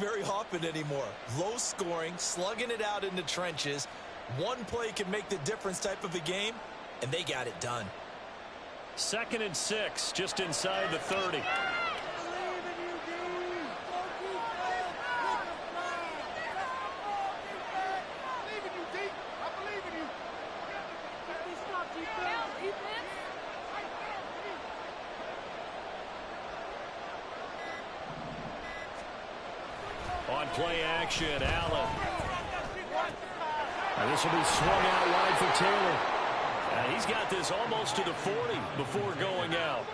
very often anymore. Low scoring, slugging it out in the trenches. One play can make the difference type of a game, and they got it done. 2nd and 6, just inside the 30. On play action, Allen. And this will be swung out wide for Taylor. And he's got this almost to the 40 before going out.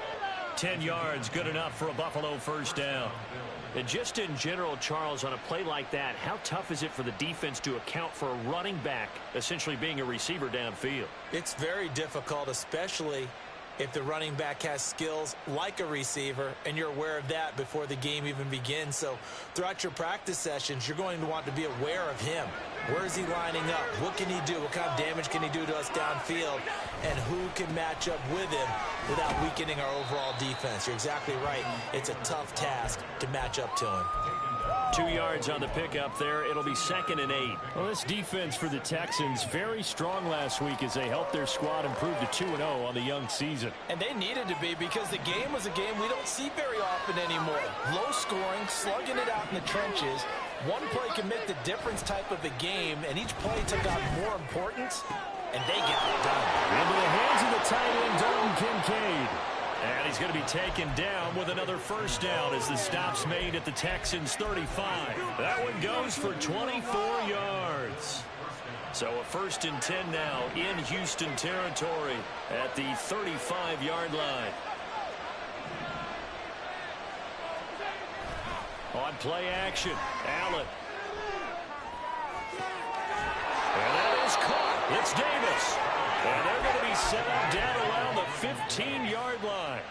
10 yards, good enough for a Buffalo first down. And just in general, Charles, on a play like that, how tough is it for the defense to account for a running back essentially being a receiver downfield? It's very difficult, especially if the running back has skills like a receiver, and you're aware of that before the game even begins. So throughout your practice sessions, you're going to want to be aware of him. Where is he lining up? What can he do? What kind of damage can he do to us downfield? And who can match up with him without weakening our overall defense? You're exactly right. It's a tough task to match up to him. 2 yards on the pickup there. It'll be 2nd and 8. Well, this defense for the Texans, very strong last week as they helped their squad improve to 2-0 on the young season. And they needed to be, because the game was a game we don't see very often anymore. Low scoring, slugging it out in the trenches. One play can make the difference type of a game, and each play took on more importance, and they got it done. Into the hands of the tight end, Dalton Kincaid. And he's going to be taken down with another first down as the stop's made at the Texans' 35. That one goes for 24 yards. So a 1st and 10 now in Houston territory at the 35-yard line. On play action, Allen. And that is caught. It's Davis. And they're going to be set up down around the 15-yard line.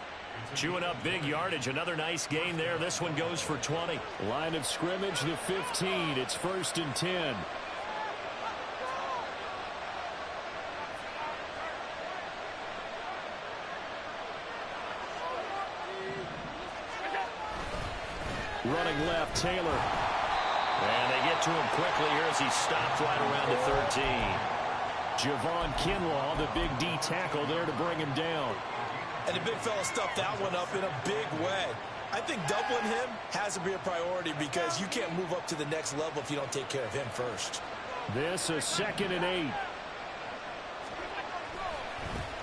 Chewing up big yardage. Another nice gain there. This one goes for 20. Line of scrimmage, the 15. It's 1st and 10. Running left, Taylor. And they get to him quickly here as he stopped right around the 13. Javon Kinlaw, the big D tackle there to bring him down. And the big fella stuffed that one up in a big way. I think doubling him has to be a priority, because you can't move up to the next level if you don't take care of him first. This a 2nd and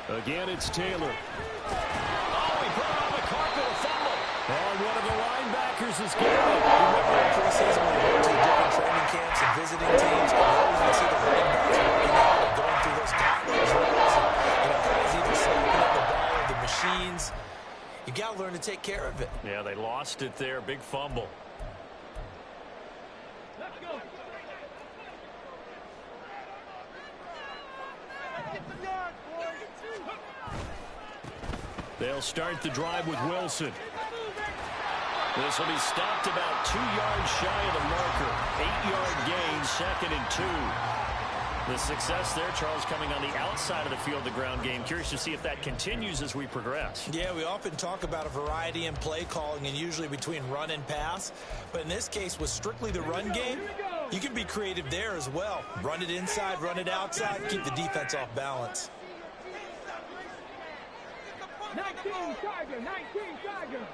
8. Again, it's Taylor. Oh, he put it on the carpet, a fumble. And one of the linebackers is getting it. Remember in preseason when we went to the different training camps and visiting teams, you always would see the running backs working out and going through those tackles. Guys either slapping at the ball or the machines. You got to learn to take care of it. Yeah, they lost it there. Big fumble. Let's go. They'll start the drive with Wilson. This will be stopped about 2 yards shy of the marker. 8-yard gain, 2nd and 2. The success there, Charles, coming on the outside of the field, the ground game. Curious to see if that continues as we progress. Yeah, we often talk about a variety in play calling and usually between run and pass. But in this case, with strictly the run game, you can be creative there as well. Run it inside, run it outside, keep the defense off balance. 19 Tiger, 19 Tiger.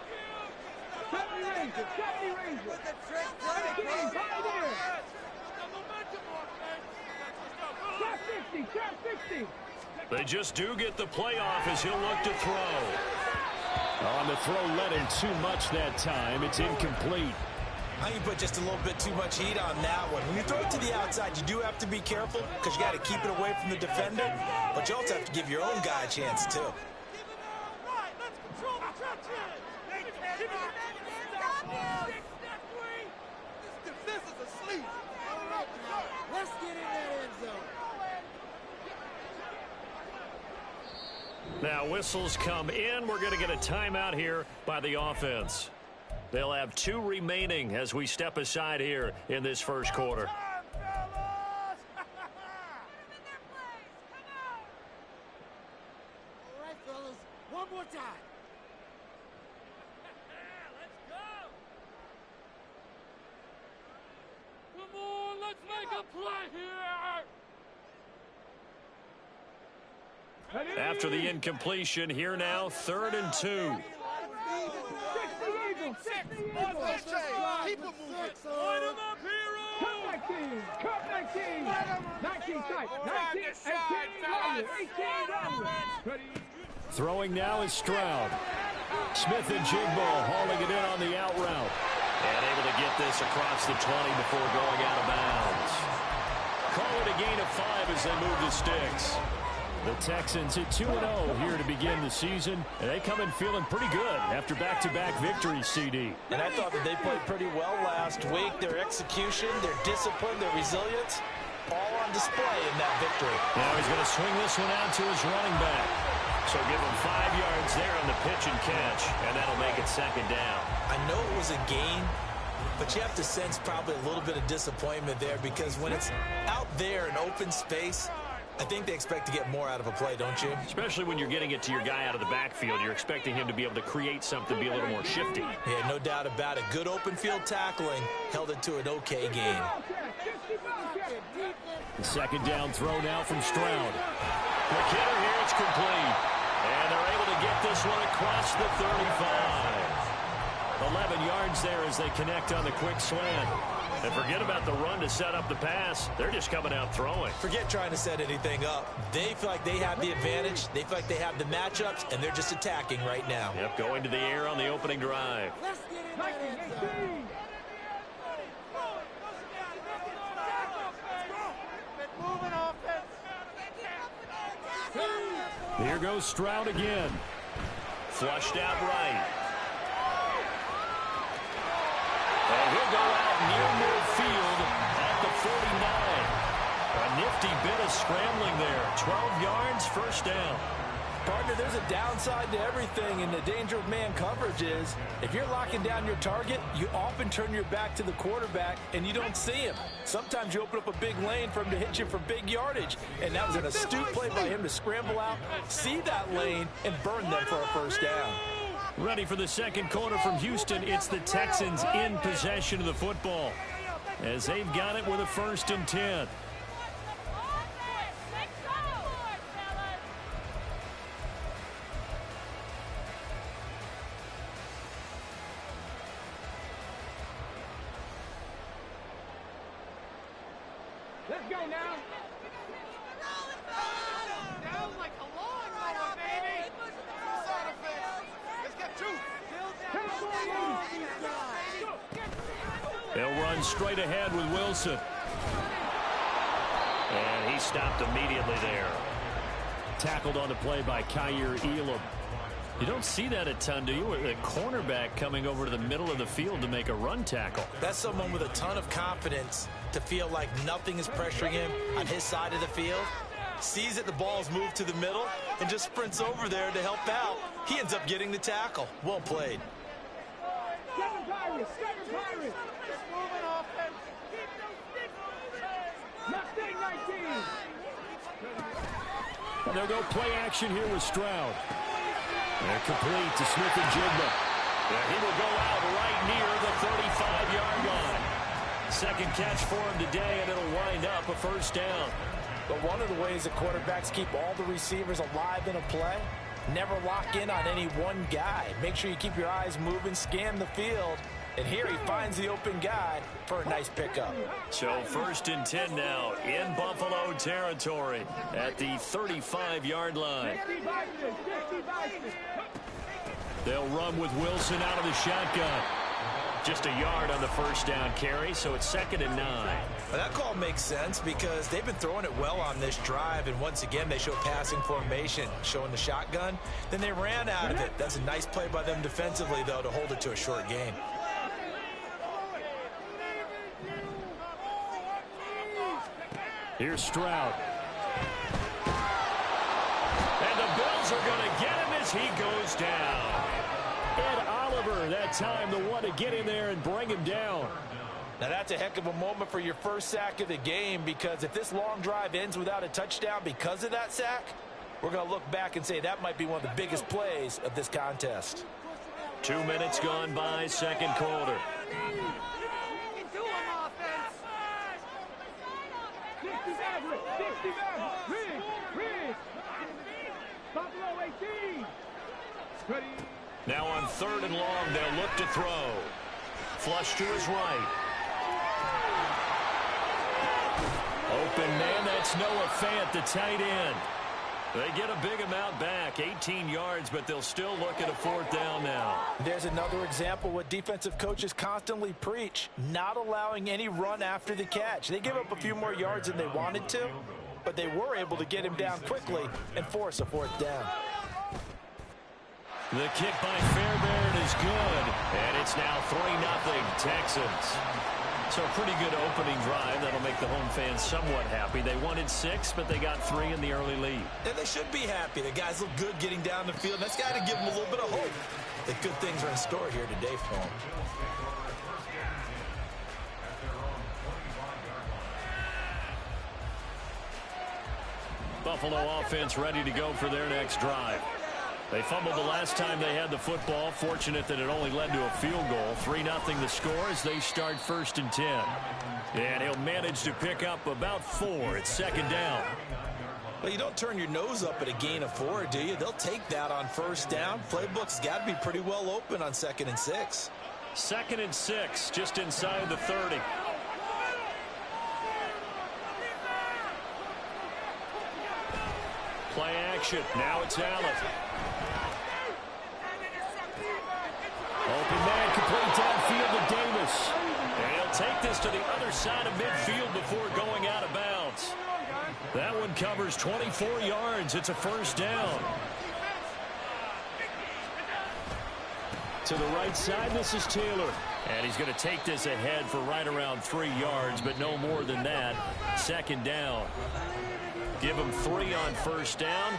70 Ranger, 70 Ranger. With the trick play. Pioneer. Trap 60, trap 60. They just do get the playoff as he'll look to throw. On the throw, led him too much that time. It's incomplete. I think you put just a little bit too much heat on that one. When you throw it to the outside, you do have to be careful because you got to keep it away from the defender, but you also have to give your own guy a chance too. Now whistles come in. We're going to get a timeout here by the offense. They'll have 2 remaining as we step aside here in this first quarter. All right, fellas. One more time. Let's go. After the incompletion, here now, 3rd and 2. Keep it moving. Point him up, hero. Cut 19. 19 tight. 19, 18, Throwing now is Stroud. Smith and Jigbo hauling it in on the out route. And able to get this across the 20 before going out of bounds. Call it a gain of 5 as they move the sticks. The Texans hit 2-0 here to begin the season, and they come in feeling pretty good after back-to-back victories, CD. And I thought that they played pretty well last week. Their execution, their discipline, their resilience, all on display in that victory. Now he's going to swing this one out to his running back. So give him 5 yards there on the pitch and catch, and that'll make it 2nd down. I know it was a gain, but you have to sense probably a little bit of disappointment there because when it's out there in open space, I think they expect to get more out of a play, don't you? Especially when you're getting it to your guy out of the backfield. You're expecting him to be able to create something, be a little more shifty. Yeah, no doubt about it. Good open field tackling held it to an okay game. The 2nd down throw now from Stroud. The hitter here, it's complete. And they're able to get this one across the 35. 11 yards there as they connect on the quick slant. And forget about the run to set up the pass. They're just coming out throwing. Forget trying to set anything up. They feel like they have the advantage. They feel like they have the matchups, and they're just attacking right now. Yep, going to the air on the opening drive. Here goes Stroud again. Flushed out right. And he'll go out near midfield at the 49. A nifty bit of scrambling there. 12 yards, 1st down. Partner, there's a downside to everything, and the danger of man coverage is if you're locking down your target, you often turn your back to the quarterback and you don't see him. Sometimes you open up a big lane for him to hit you for big yardage, and that was an astute play by him to scramble out, see that lane, and burn them for a 1st down. Ready for the 2nd quarter from Houston. It's the Texans in possession of the football as they've got it with a 1st and 10. Let's go now. Down like a lawnmower, baby. Side effects. Let's get 2. They'll run straight ahead with Wilson. And he stopped immediately there. Tackled on the play by Kyer Elam. You don't see that a ton, do you? A cornerback coming over to the middle of the field to make a run tackle. That's someone with a ton of confidence to feel like nothing is pressuring him on his side of the field. Sees that the ball's moved to the middle and just sprints over there to help out. He ends up getting the tackle. Well played. 7 Pirates. 7 Pirates. Just moving offense. Mustang 19. And they'll go play action here with Stroud. And complete to Smith and Jigbo. Yeah, he will go out right near the 35-yard line. 2nd catch for him today, and it'll wind up a 1st down. But one of the ways that quarterbacks keep all the receivers alive in a play, never lock in on any one guy. Make sure you keep your eyes moving, scan the field, and here he finds the open guy for a nice pickup. So 1st and 10 now in Buffalo territory at the 35-yard line. They'll run with Wilson out of the shotgun. Just a yard on the 1st down carry, so it's 2nd and 9. Well, that call makes sense because they've been throwing it well on this drive, and once again they show passing formation, showing the shotgun. Then they ran out of it. That's a nice play by them defensively, though, to hold it to a short gain. Here's Stroud. And the Bills are going to get him as he goes down. Ed Oliver, that time, the one to get in there and bring him down. Now, that's a heck of a moment for your 1st sack of the game, because if this long drive ends without a touchdown because of that sack, we're going to look back and say that might be one of the biggest plays of this contest. 2 minutes gone by, 2nd quarter. Now on 3rd and long, they'll look to throw. Flush to his right. Open man, that's Noah Fant, the tight end. They get a big amount back, 18 yards, but they'll still look at a 4th down now. There's another example what defensive coaches constantly preach, not allowing any run after the catch. They give up a few more yards than they wanted to, but they were able to get him down quickly and force a 4th down. The kick by Fairbairn is good, and it's now 3-0 Texans. So a pretty good opening drive. That'll make the home fans somewhat happy. They wanted 6, but they got 3 in the early lead. And they should be happy. The guys look good getting down the field. That's got to give them a little bit of hope that good things are in store here today for them. Buffalo offense ready to go for their next drive. They fumbled the last time they had the football. Fortunate that it only led to a field goal. 3-0 the score as they start 1st and 10. And he'll manage to pick up about 4. It's 2nd down. Well, you don't turn your nose up at a gain of 4, do you? They'll take that on 1st down. Playbook's got to be pretty well open on 2nd and 6. 2nd and 6, just inside the 30. Play action. Now it's Allen. Open man, complete downfield to Davis. And he'll take this to the other side of midfield before going out of bounds. That one covers 24 yards. It's a 1st down. To the right side, this is Taylor. And he's going to take this ahead for right around 3 yards, but no more than that. 2nd down. Give him 3 on 1st down.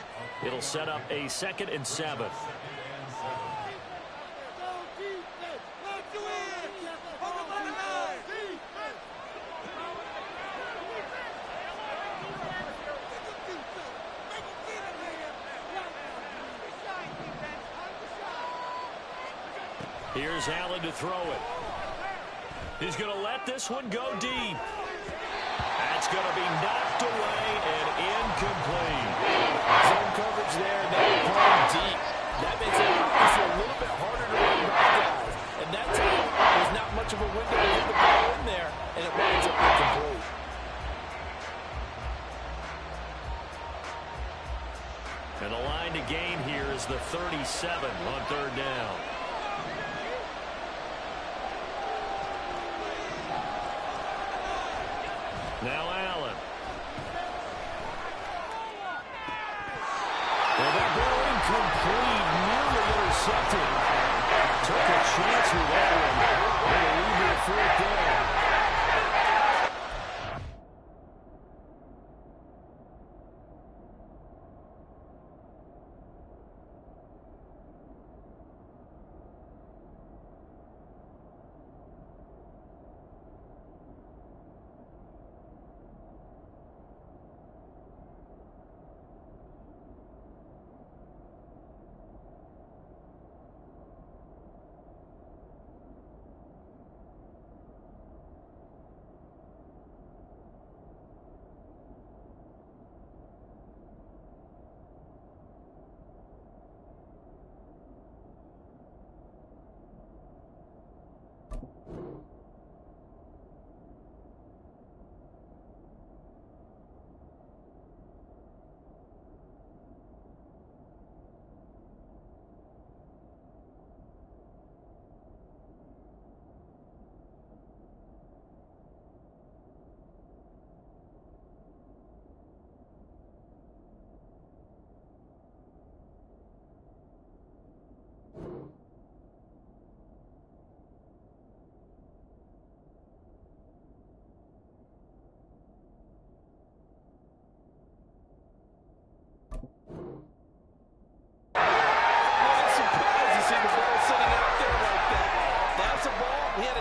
It'll set up a 2nd and 7. Here's Allen to throw it. He's going to let this one go deep. That's going to be knocked away and incomplete. Zone coverage there. Now they're playing deep. That makes it a little bit harder to run by guys. And that time, there's not much of a window to get the ball in there, and it winds up incomplete. And the line to gain here is the 37 on 3rd down. Now Allen. Well, that ball incomplete, nearly intercepted. Took a chance with that one. They'll leave here 4th down.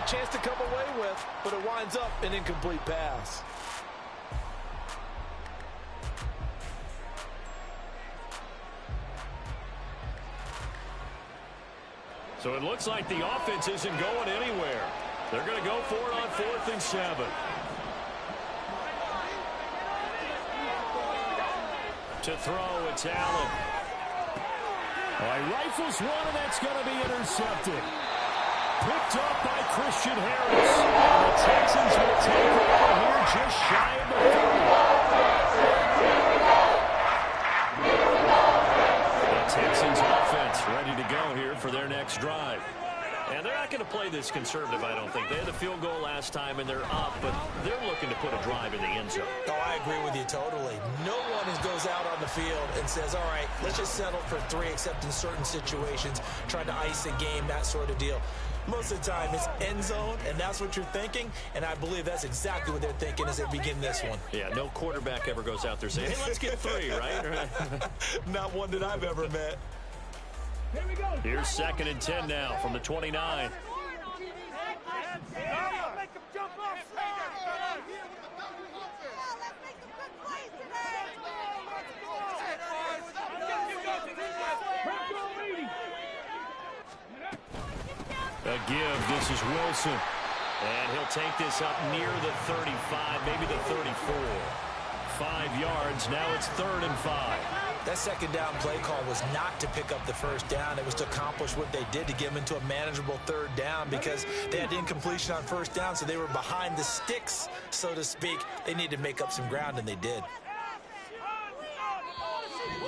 Chance to come away with, but it winds up an incomplete pass. So it looks like the offense isn't going anywhere. They're going to go for it on 4th and 7. To throw, it's Allen. He rifles one, and that's going to be intercepted. Picked up by Christian Harris. And the Texans will take over here just shy of the 30. The Texans offense ready to go here for their next drive. And they're not going to play this conservative, I don't think. They had the field goal last time, and they're up, but they're looking to put a drive in the end zone. Oh, I agree with you totally. No one goes out on the field and says, all right, let's just settle for 3, except in certain situations, trying to ice a game, that sort of deal. Most of the time, it's end zone, and that's what you're thinking, and I believe that's exactly what they're thinking as they begin this one. Yeah, no quarterback ever goes out there saying, hey, let's get 3, right? Not one that I've ever met. Here's 2nd and 10 now from the 29. A give, this is Wilson. And he'll take this up near the 35, maybe the 34. 5 yards, now it's 3rd and 5. That second down play call was not to pick up the first down. It was to accomplish what they did, to get them into a manageable 3rd down, because they had incompletion on first down, so they were behind the sticks, so to speak. They needed to make up some ground, and they did.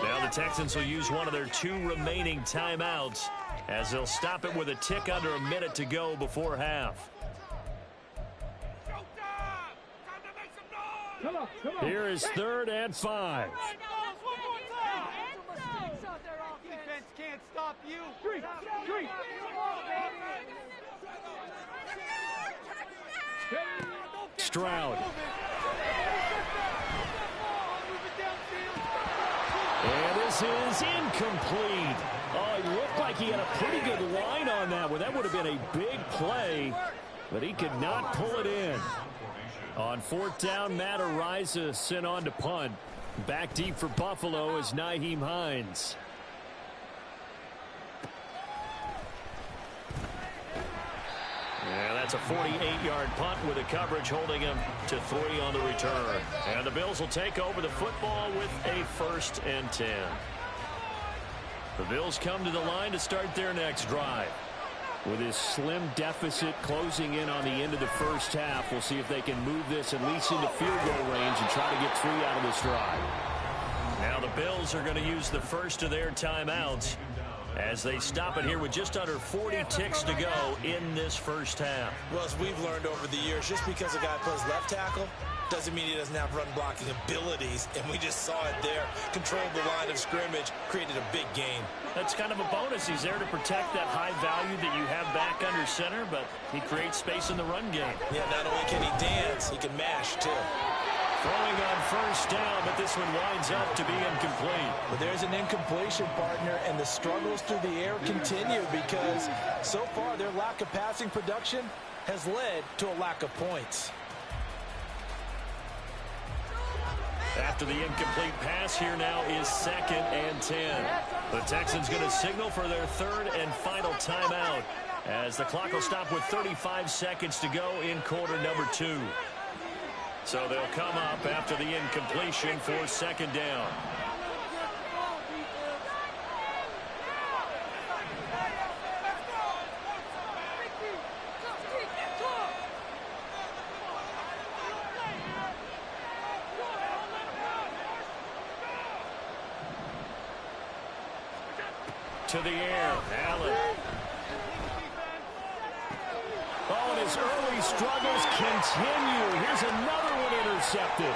Now the Texans will use one of their 2 remaining timeouts, as they'll stop it with a tick under a minute to go before half. Here is 3rd and 5. Defense can't stop you. Stroud. And this is incomplete. Oh, he looked like he had a pretty good line on that one. That would have been a big play, but he could not pull it in. On 4th down, Matt Araiza sent on to punt. Back deep for Buffalo is Nyheim Hines. And that's a 48-yard punt with a coverage holding him to 3 on the return. And the Bills will take over the football with a 1st and 10. The Bills come to the line to start their next drive. With his slim deficit closing in on the end of the first half, we'll see if they can move this at least into field goal range and try to get 3 out of this drive. Now the Bills are going to use the first of their timeouts as they stop it here with just under 40 ticks to go in this first half. Well, as we've learned over the years, just because a guy plays left tackle doesn't mean he doesn't have run blocking abilities, and we just saw it there. Controlled the line of scrimmage, created a big gain. That's kind of a bonus. He's there to protect that high value that you have back under center, but he creates space in the run game. Yeah, not only can he dance, he can mash, too. Throwing on first down, but this one winds up to be incomplete. But there's an incompletion, partner, and the struggles through the air continue because so far their lack of passing production has led to a lack of points. After the incomplete pass, here now is 2nd and 10. The Texans going to signal for their 3rd and final timeout as the clock will stop with 35 seconds to go in quarter number 2. So they'll come up after the incompletion for 2nd down. To the air, Allen. Oh, and his early struggles continue. Here's another one intercepted.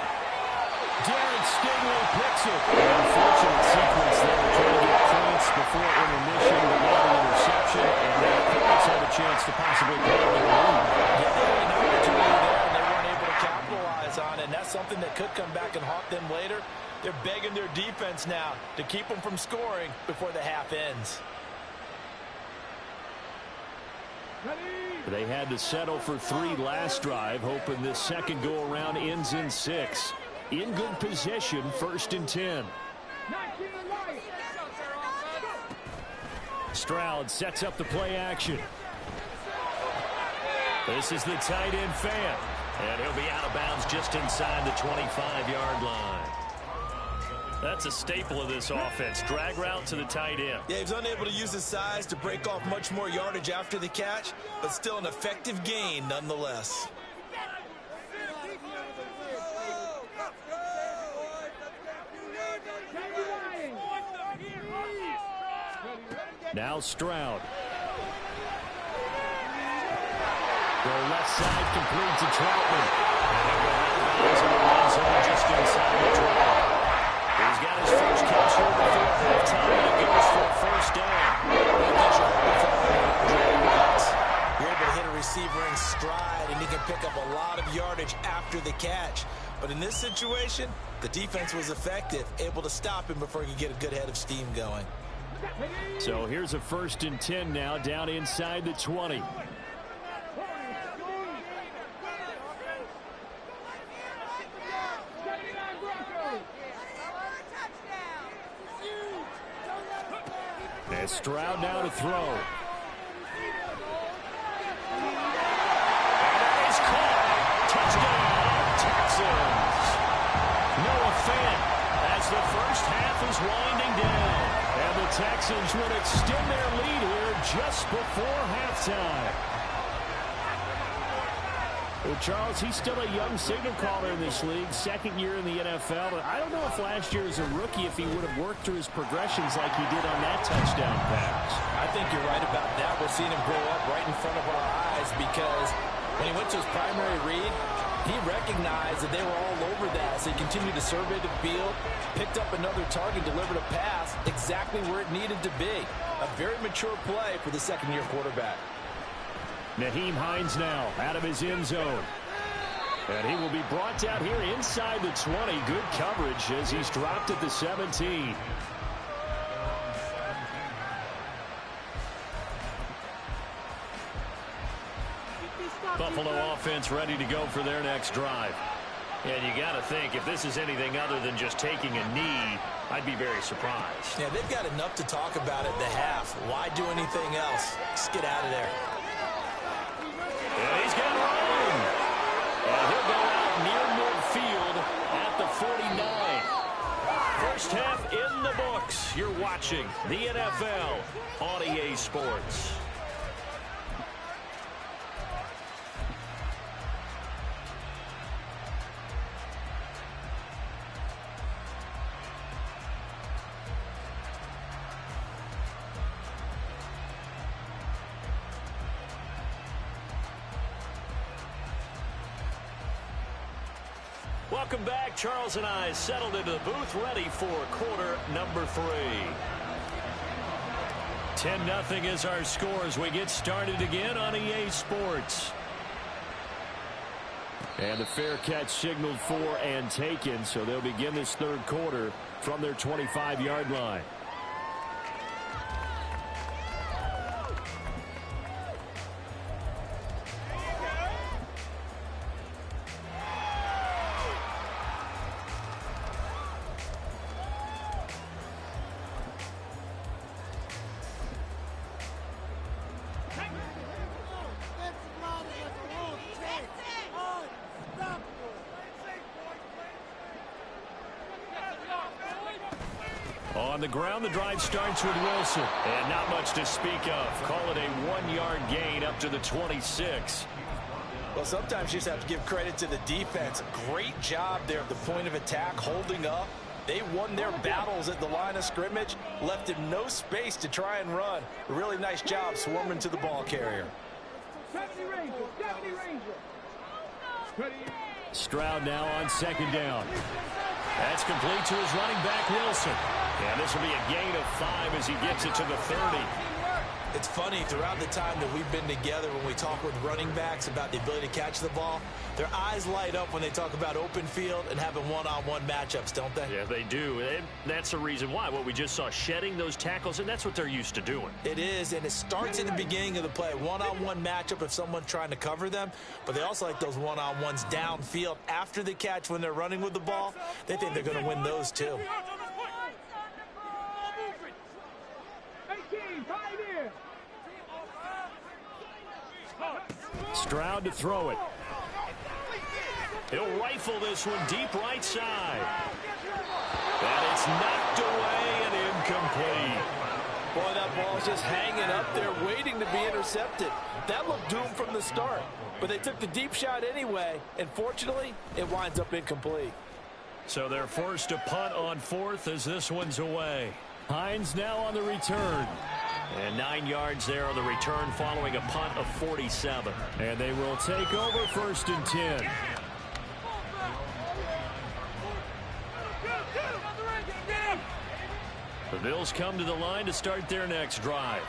Derek Stingley picks it. An unfortunate sequence there, trying to get points before intermission, but not an interception, and the opponents had a chance to possibly put up their lead. Yeah, they had an opportunity there, and they weren't able to capitalize on it, and that's something that could come back and haunt them later. They're begging their defense now to keep them from scoring before the half ends. They had to settle for 3 last drive, hoping this second go-around ends in 6. In good position, 1st and 10. Stroud sets up the play action. This is the tight end fan, and he'll be out of bounds just inside the 25-yard line. That's a staple of this offense. Drag route to the tight end. Yeah, he was unable to use his size to break off much more yardage after the catch, but still an effective gain nonetheless. Now Stroud. The left side complete to Troutman. Just inside the 12. He's got his first catch here before halftime, and it goes for a first down. You're able to hit a receiver in stride, and he can pick up a lot of yardage after the catch. But in this situation, the defense was effective, able to stop him before he could get a good head of steam going. So here's a 1st and 10 now, down inside the 20. And Stroud now to throw. And that is caught. Touchdown, Texans. Noah Fant as the first half is winding down. And the Texans would extend their lead here just before halftime. Well, Charles, he's still a young signal caller in this league, 2nd year in the NFL. And I don't know if last year as a rookie, if he would have worked through his progressions like he did on that touchdown pass. I think you're right about that. We're seeing him grow up right in front of our eyes because when he went to his primary read, he recognized that they were all over that. So he continued to survey the field, picked up another target, delivered a pass exactly where it needed to be. A very mature play for the 2nd-year quarterback. Nyheim Hines now out of his end zone. And he will be brought down here inside the 20. Good coverage as he's dropped at the 17. Buffalo offense ready to go for their next drive. And you got to think, if this is anything other than just taking a knee, I'd be very surprised. Yeah, they've got enough to talk about at the half. Why do anything else? Just get out of there. And he's got room. And he'll go out near midfield at the 49. First half in the books. You're watching the NFL on EA Sports. Welcome back. Charles and I settled into the booth, ready for quarter number 3. 10-0 is our score as we get started again on EA Sports. And the fair catch signaled for and taken, so they'll begin this 3rd quarter from their 25-yard line. On the ground, the drive starts with Wilson. And not much to speak of. Call it a 1-yard gain up to the 26. Well, sometimes you just have to give credit to the defense. Great job there at the point of attack, holding up. They won their battles at the line of scrimmage, left him no space to try and run. A really nice job swarming to the ball carrier. Stroud now on 2nd down. That's complete to his running back, Wilson. And this will be a gain of 5 as he gets it to the 30. It's funny, throughout the time that we've been together, when we talk with running backs about the ability to catch the ball, their eyes light up when they talk about open field and having one-on-one matchups, don't they? Yeah, they do. And that's the reason why. What we just saw, shedding those tackles, and that's what they're used to doing. It is, and it starts at the beginning of the play. One-on-one matchup if someone's trying to cover them, but they also like those one-on-ones downfield after the catch when they're running with the ball. They think they're going to win those too. Stroud to throw it. He'll rifle this one deep right side. And it's knocked away and incomplete. Boy, that ball's just hanging up there, waiting to be intercepted. That looked doomed from the start, but they took the deep shot anyway, and fortunately, it winds up incomplete. So they're forced to punt on fourth as this one's away. Hines now on the return. And 9 yards there on the return following a punt of 47. And they will take over 1st and 10. The Bills come to the line to start their next drive.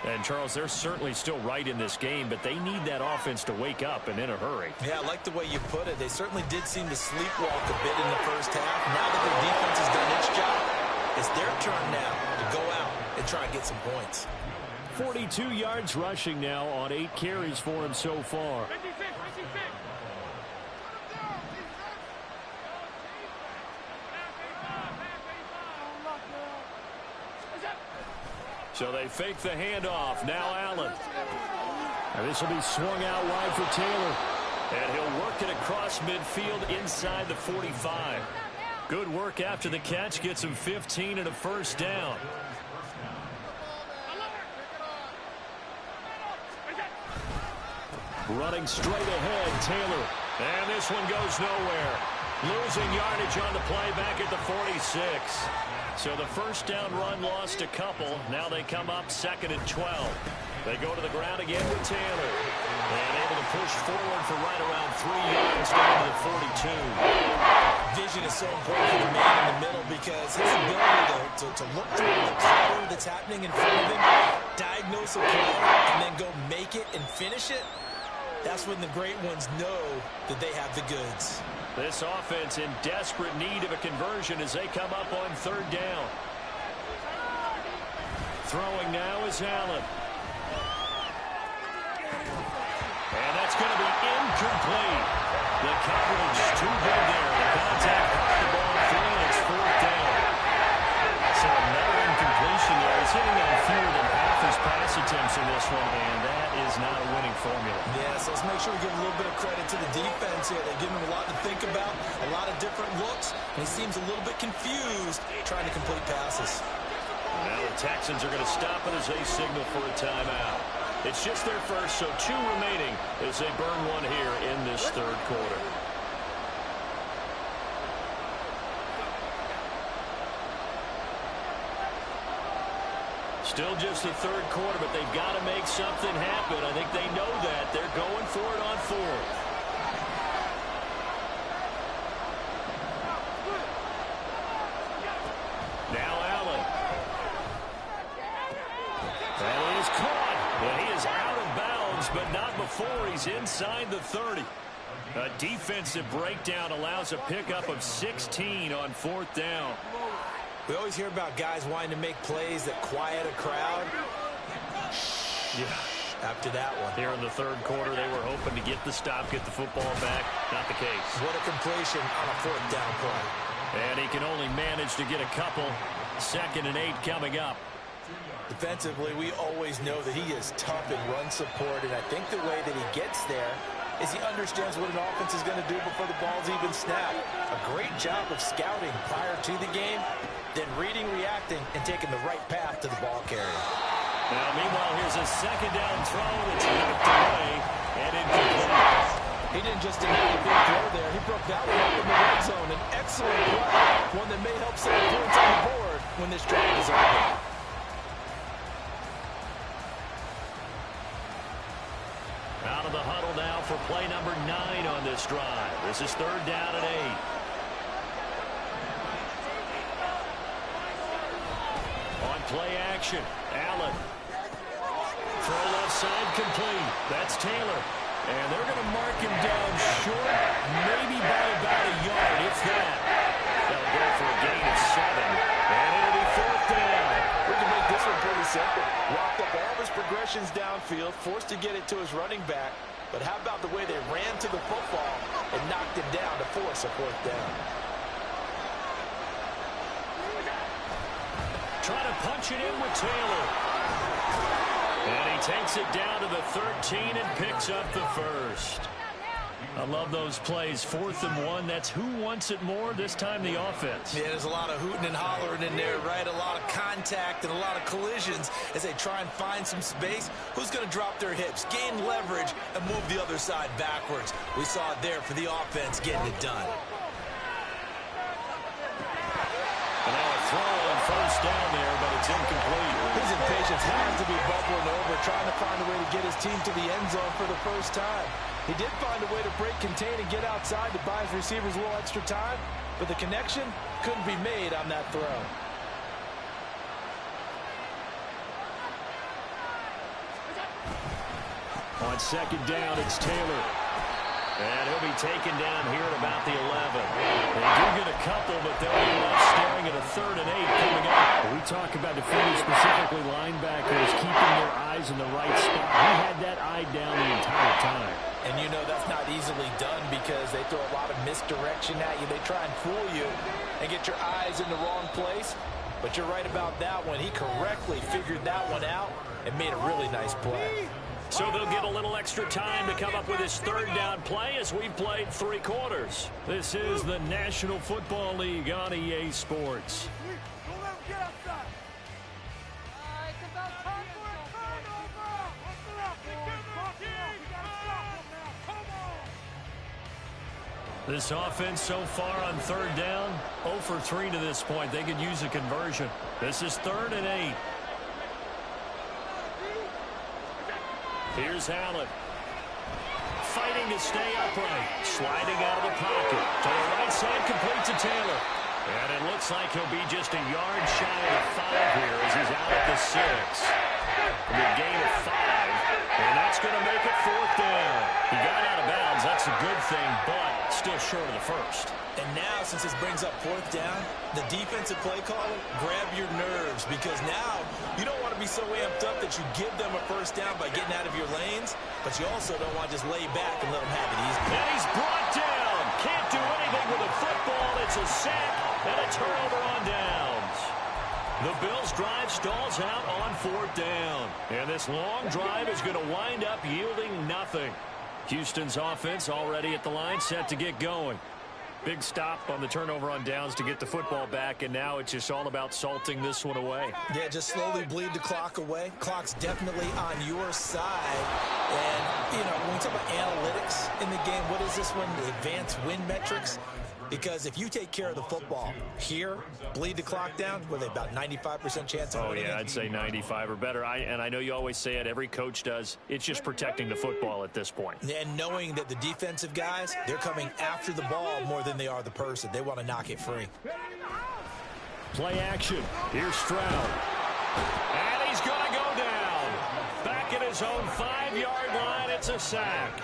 And, Charles, they're certainly still right in this game, but they need that offense to wake up and in a hurry. Yeah, I like the way you put it. They certainly did seem to sleepwalk a bit in the first half. Now that their defense has done its job, it's their turn now to go out and try and get some points. 42 yards rushing now on 8 carries for him so far. So they fake the handoff. Now Allen. And this will be swung out wide for Taylor. And he'll work it across midfield inside the 45. Good work after the catch. Gets him 15 and a first down. Running straight ahead, Taylor. And this one goes nowhere. Losing yardage on the play back at the 46. So the first down run lost a couple. Now they come up 2nd and 12. They go to the ground again with Taylor. And able to push forward for right around 3 yards down to the 42. Vision is so important for the man in the middle because his ability to look through the clutter that's happening in front of him, diagnose a play, and then go make it and finish it, that's when the great ones know that they have the goods. This offense in desperate need of a conversion as they come up on 3rd down. Throwing now is Allen. And that's going to be incomplete. The coverage too good there. The contact caught the ball free, and it's 4th down. So another incompletion there. He's hitting on fewer than half his pass attempts in this one, and that is not a winning formula. Yeah, so let's make sure we give a little bit of credit to the defense here. They give him a lot to think about, a lot of different looks, and he seems a little bit confused trying to complete passes. Now the Texans are going to stop it as they signal for a timeout. It's just their first, so 2 remaining as they burn one here in this 3rd quarter. Still just the 3rd quarter, but they've got to make something happen. I think they know that. They're going for it on 4th. Now Allen. And he is caught. And he is out of bounds, but not before he's inside the 30. A defensive breakdown allows a pickup of 16 on 4th down. We always hear about guys wanting to make plays that quiet a crowd. Yeah. After that one. Here in the 3rd quarter, they were hoping to get the stop, get the football back. Not the case. What a completion on a 4th down play. And he can only manage to get a couple. 2nd and 8 coming up. Defensively, we always know that he is tough in run support, and I think the way that he gets there is he understands what an offense is going to do before the ball's even snapped. A great job of scouting prior to the game, then reading, reacting, and taking the right path to the ball carrier. Now, meanwhile, here's a 2nd down throw. It's knocked away and incomplete. He didn't just deny a big throw there. He broke that one up in the red zone. An excellent play, one that may help set points on the board when this drive is over. Out of the huddle now for play number 9 on this drive. This is 3rd down and 8. On play action, Allen. Throw left side complete. That's Taylor. And they're going to mark him down short, maybe by about a yard, if that. They'll go for a gain of 7. And it'll be 4th down. We can make this one pretty simple. Walked up all of his progressions downfield, forced to get it to his running back. But how about the way they ran to the football and knocked him down to force a 4th down? Trying to punch it in with Taylor. And he takes it down to the 13 and picks up the first. I love those plays. 4th and 1. That's who wants it more, this time the offense. Yeah, there's a lot of hooting and hollering in there, right? A lot of contact and a lot of collisions as they try and find some space. Who's going to drop their hips, gain leverage, and move the other side backwards? We saw it there for the offense getting it done. And now a throw on 1st down there, but it's incomplete. His impatience has to be bubbling over, trying to find a way to get his team to the end zone for the first time. He did find a way to break, contain, and get outside to buy his receivers a little extra time, but the connection couldn't be made on that throw. On 2nd down, it's Taylor. And he'll be taken down here at about the 11. They do get a couple, but they'll be left staring at a 3rd and 8 coming up. We talk about defenders, specifically linebackers, keeping their eyes in the right spot. He had that eye down the entire time. And you know that's not easily done because they throw a lot of misdirection at you. They try and fool you and get your eyes in the wrong place. But you're right about that one. He correctly figured that one out and made a really nice play. So they'll get a little extra time to come up with his 3rd down play as we've played 3 quarters. This is the National Football League on EA Sports. This offense so far on 3rd down, 0 for 3 to this point. They could use a conversion. This is 3rd and 8. Here's Allen. Fighting to stay upright. Sliding out of the pocket. To the right side, complete to Taylor. And it looks like he'll be just a yard shy of 5 here as he's out at the 6. A gain of 5. And that's going to make it 4th down. He got out of bounds. That's a good thing, but still short of the 1st. And now, since this brings up 4th down, the defensive play caller, grab your nerves because now you don't want to be so amped up that you give them a 1st down by getting out of your lanes, but you also don't want to just lay back and let them have it easy. And he's brought down. Can't do anything with a football. It's a sack and a turnover on downs. The Bills' drive stalls out on 4th down. And this long drive is going to wind up yielding nothing. Houston's offense already at the line, set to get going. Big stop on the turnover on downs to get the football back, and now it's just all about salting this one away. Yeah, just slowly bleed the clock away. Clock's definitely on your side. And, you know, when we talk about analytics in the game, what is this one? The advanced win metrics? Because if you take care of the football here, bleed the clock down, with about 95% chance of winning. Yeah, I'd say 95 or better. And I know you always say it, every coach does. It's just protecting the football at this point. And knowing that the defensive guys, they're coming after the ball more than they are the person. They want to knock it free. Play action. Here's Stroud. And he's going to go down. Back at his own 5-yard line, it's a sack.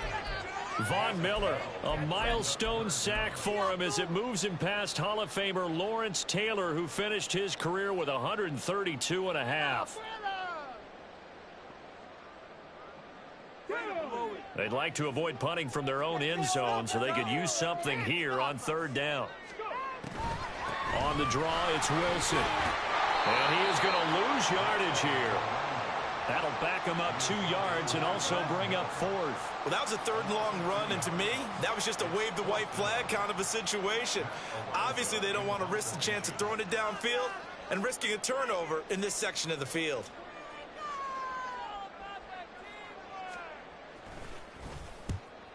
Von Miller, a milestone sack for him as it moves him past Hall of Famer Lawrence Taylor, who finished his career with 132.5. They'd like to avoid punting from their own end zone so they could use something here on 3rd down. On the draw, it's Wilson. And he is going to lose yardage here. That'll back him up 2 yards and also bring up 4th. Well, that was a 3rd and long run, and to me, that was just a wave the white flag kind of a situation. Obviously, they don't want to risk the chance of throwing it downfield and risking a turnover in this section of the field.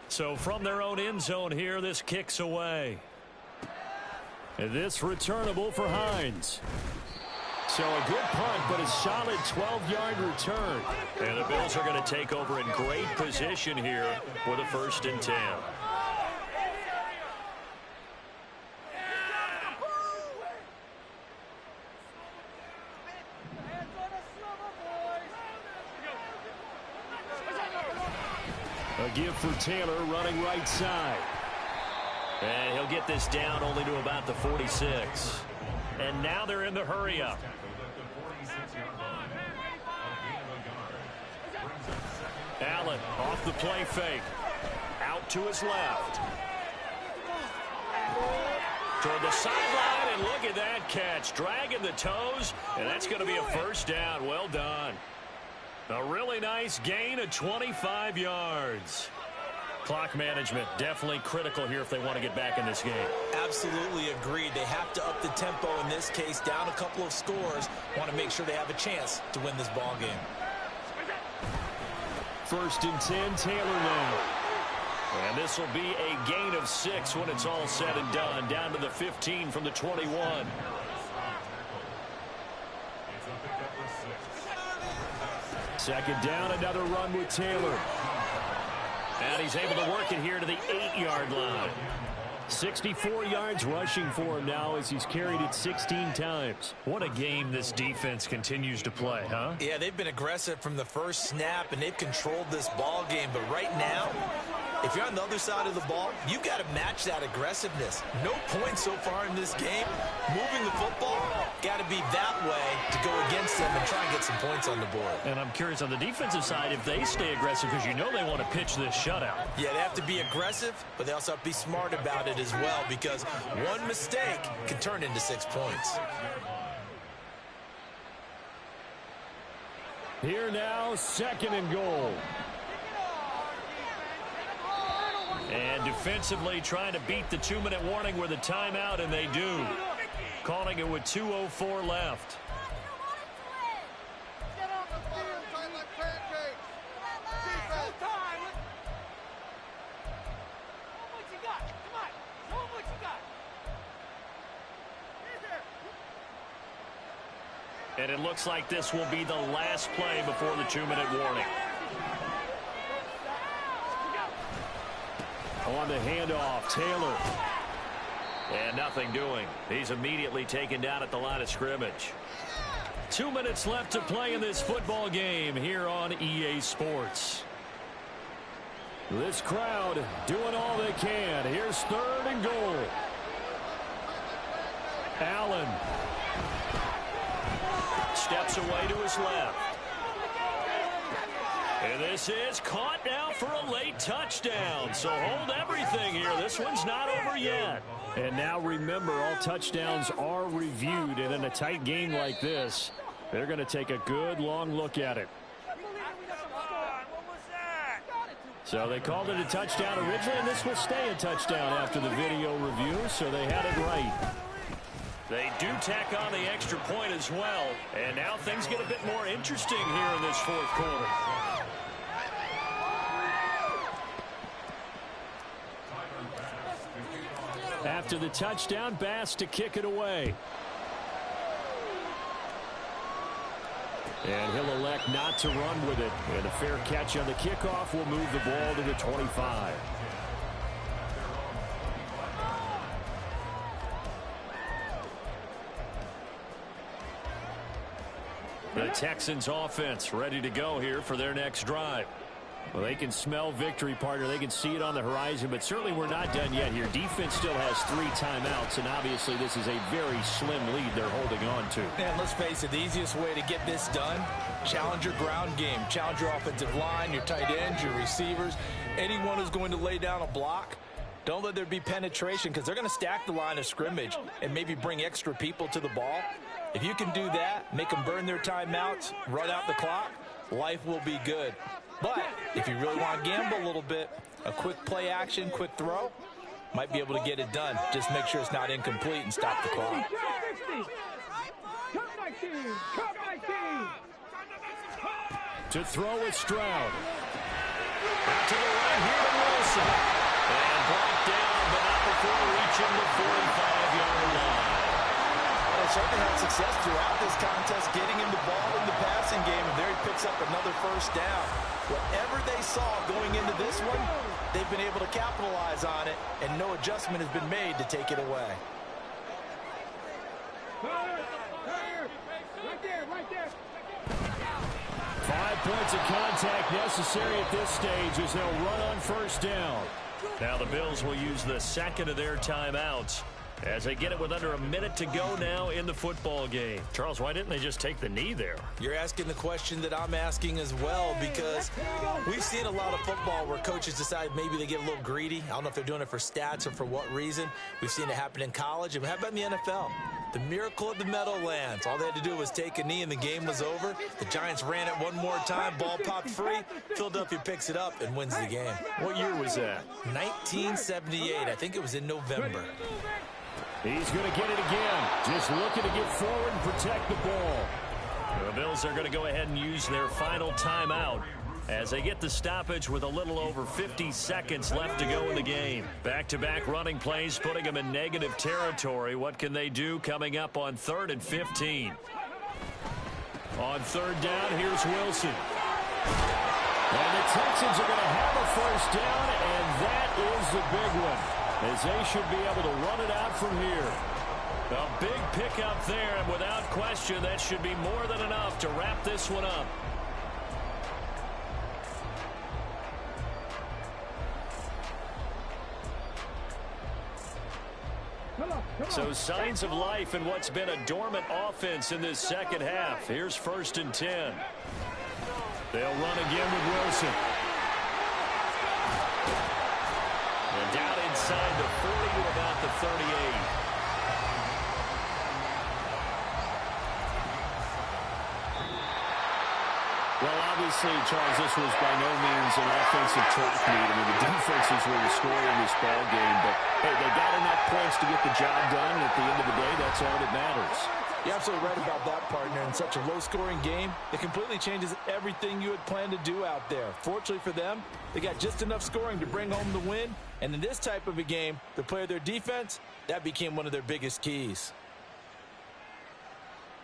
So from their own end zone here, this kicks away. And this returnable for Hines. So a good punt, but a solid 12-yard return. And the Bills are going to take over in great position here with a 1st and 10. A give for Taylor running right side. And he'll get this down only to about the 46. And now they're in the hurry-up. Allen off the play fake. Out to his left. Toward the sideline, and look at that catch. Dragging the toes, and that's going to be a 1st down. Well done. A really nice gain of 25 yards. Clock management definitely critical here if they want to get back in this game. Absolutely agreed. They have to up the tempo in this case, down a couple of scores. Want to make sure they have a chance to win this ball game. 1st and 10, Taylor now. And this will be a gain of 6 when it's all said and done. Down to the 15 from the 21. Second down, another run with Taylor. And he's able to work it here to the 8-yard line. 64 yards rushing for him now as he's carried it 16 times. What a game this defense continues to play, huh? Yeah, they've been aggressive from the first snap, and they've controlled this ball game. But right now, if you're on the other side of the ball, you got to match that aggressiveness. No points so far in this game. Moving the football, got to be that way to go against them and try and get some points on the board. And I'm curious on the defensive side if they stay aggressive, because you know they want to pitch this shutout. Yeah, they have to be aggressive, but they also have to be smart about it as well, because one mistake can turn into 6 points. Here now, 2nd and goal. And defensively trying to beat the 2-minute warning with a timeout, and they do. Calling it with 2:04 left. And it looks like this will be the last play before the 2-minute warning. On the handoff, Taylor. And nothing doing. He's immediately taken down at the line of scrimmage. 2 minutes left to play in this football game here on EA Sports. This crowd doing all they can. Here's 3rd and goal. Allen steps away to his left. And this is caught now for a late touchdown. So hold everything here. This one's not over yet. And now remember, all touchdowns are reviewed. And in a tight game like this, they're going to take a good long look at it. So they called it a touchdown originally, and this will stay a touchdown after the video review. So they had it right. They do tack on the extra point as well. And now things get a bit more interesting here in this 4th quarter. After the touchdown, Bass to kick it away. And he'll elect not to run with it. And a fair catch on the kickoff will move the ball to the 25. The Texans offense ready to go here for their next drive. Well, they can smell victory, partner. They can see it on the horizon, but certainly we're not done yet here. Defense still has 3 timeouts, and obviously this is a very slim lead they're holding on to. And let's face it, the easiest way to get this done, challenge your ground game. Challenge your offensive line, your tight ends, your receivers, anyone who's going to lay down a block. Don't let there be penetration, because they're going to stack the line of scrimmage and maybe bring extra people to the ball. If you can do that, make them burn their timeouts, run out the clock, life will be good. But if you really want to gamble a little bit, a quick play action, quick throw, might be able to get it done. Just make sure it's not incomplete and stop the clock. To throw with Stroud. Out to the right here to Wilson. And brought down, but not before reaching the 45-yard line. They certainly had success throughout this contest, getting him the ball in the passing game, and there he picks up another 1st down. Whatever they saw going into this one, they've been able to capitalize on it, and no adjustment has been made to take it away. Right there. 5 points of contact necessary at this stage as they'll run on 1st down. Now the Bills will use the 2nd of their timeouts as they get it with under a minute to go now in the football game. Charles, why didn't they just take the knee there? You're asking the question that I'm asking as well, because we've seen a lot of football where coaches decide maybe they get a little greedy. I don't know if they're doing it for stats or for what reason. We've seen it happen in college, and how about in the NFL? The miracle of the Meadowlands. All they had to do was take a knee and the game was over. The Giants ran it one more time. Ball popped free. Philadelphia picks it up and wins the game. What year was that? 1978. I think it was in November. He's going to get it again. Just looking to get forward and protect the ball. The Bills are going to go ahead and use their final timeout as they get the stoppage with a little over 50 seconds left to go in the game. Back-to-back running plays putting them in negative territory. What can they do coming up on 3rd and 15? On 3rd down, here's Wilson. And the Texans are going to have a first down, and that is the big one, as they should be able to run it out from here. A big pickup there, and without question, that should be more than enough to wrap this one up. So signs of life in what's been a dormant offense in this second half. Here's 1st and 10. They'll run again with Wilson. And down inside the 40 to about the 38. Well, obviously, Charles, this was by no means an offensive track meet. I mean, the defenses were the story in this ball game, but hey, they got enough points to get the job done, and at the end of the day, that's all that matters. You're absolutely right about that, partner. In such a low-scoring game, it completely changes everything you had planned to do out there. Fortunately for them, they got just enough scoring to bring home the win, and in this type of a game, to play their defense, that became one of their biggest keys.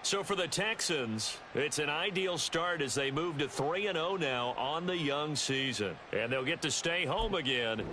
So for the Texans, it's an ideal start as they move to 3-0 now on the young season. And they'll get to stay home again